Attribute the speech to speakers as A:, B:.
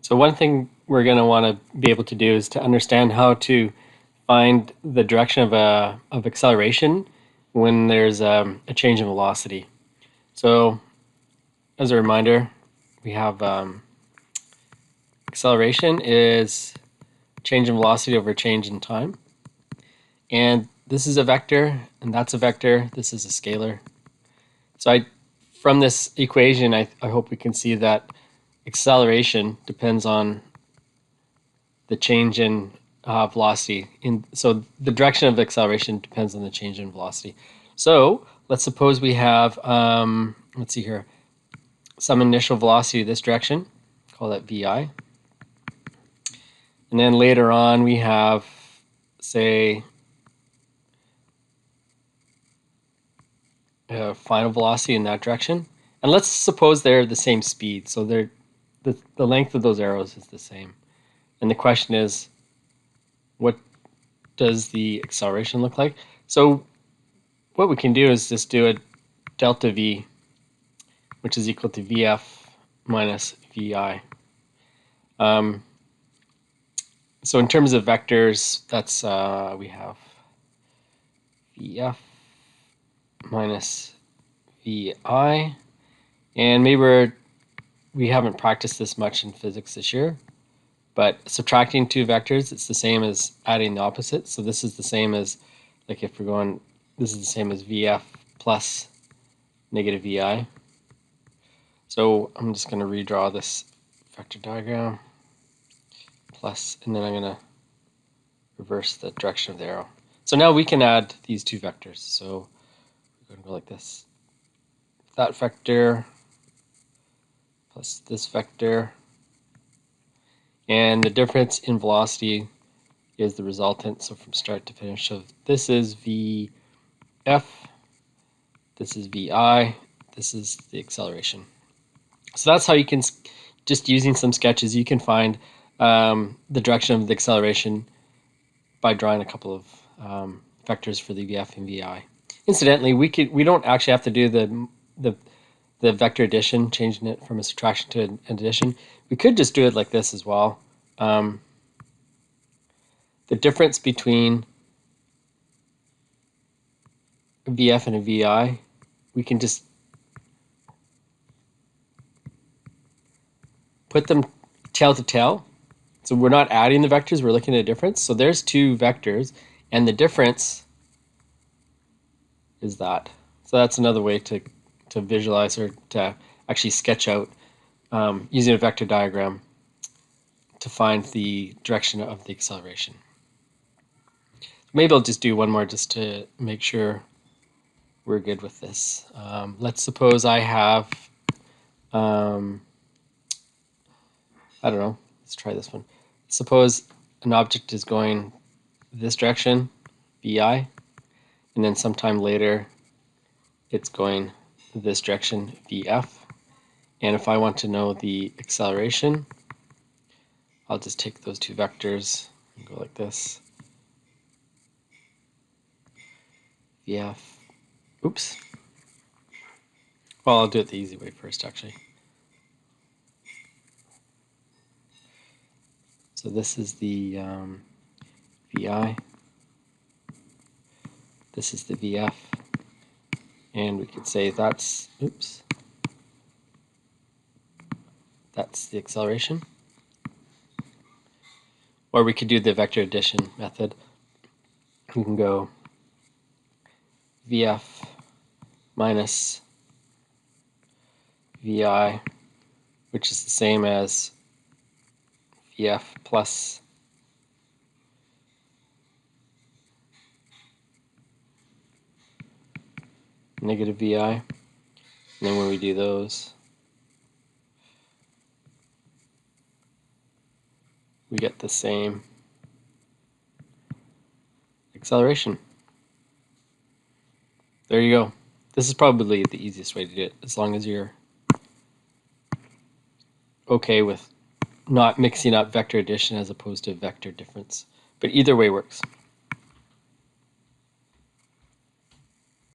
A: So one thing we're going to want to be able to do is to understand how to find the direction of acceleration when there's a change in velocity. So as a reminder, we have acceleration is change in velocity over change in time. And this is a vector, and that's a vector. This is a scalar. So from this equation, I hope we can see that acceleration depends on the change in velocity. So the direction of acceleration depends on the change in velocity. So let's suppose we have, let's see here, some initial velocity this direction, call that VI. And then later on we have, say, final velocity in that direction. And let's suppose they're the same speed. So the length of those arrows is the same. And the question is, what does the acceleration look like? So what we can do is just do a delta V, which is equal to VF minus VI. So in terms of vectors, that's we have VF minus VI, and maybe we haven't practiced this much in physics this year, but subtracting two vectors, it's the same as adding the opposite. So this is the same as, like if we're going, this is the same as VF plus negative VI. So I'm just going to redraw this vector diagram, plus, and then I'm going to reverse the direction of the arrow. So now we can add these two vectors. So we're going to go like this. That vector plus this vector. And the difference in velocity is the resultant. So from start to finish. So this is VF, this is VI, this is the acceleration. So that's how you can, just using some sketches, you can find the direction of the acceleration by drawing a couple of vectors for the VF and VI. Incidentally, we don't actually have to do the vector addition, changing it from a subtraction to an addition. We could just do it like this as well. The difference between a VF and a VI, we can just put them tail to tail. So we're not adding the vectors, we're looking at a difference. So there's two vectors, and the difference is that. So that's another way to visualize or to actually sketch out using a vector diagram to find the direction of the acceleration. Maybe I'll just do one more just to make sure we're good with this. Let's suppose I have, I don't know, let's try this one. Suppose an object is going this direction, VI, and then sometime later it's going this direction, VF. And if I want to know the acceleration, I'll just take those two vectors and go like this. VF, oops. Well, I'll do it the easy way first, actually. So this is the VI, this is the VF, and we could say that's, oops, that's the acceleration. Or we could do the vector addition method. We can go VF minus VI, which is the same as VF plus negative VI. And then when we do those, we get the same acceleration. There you go. This is probably the easiest way to do it, as long as you're okay with not mixing up vector addition as opposed to vector difference. But either way works.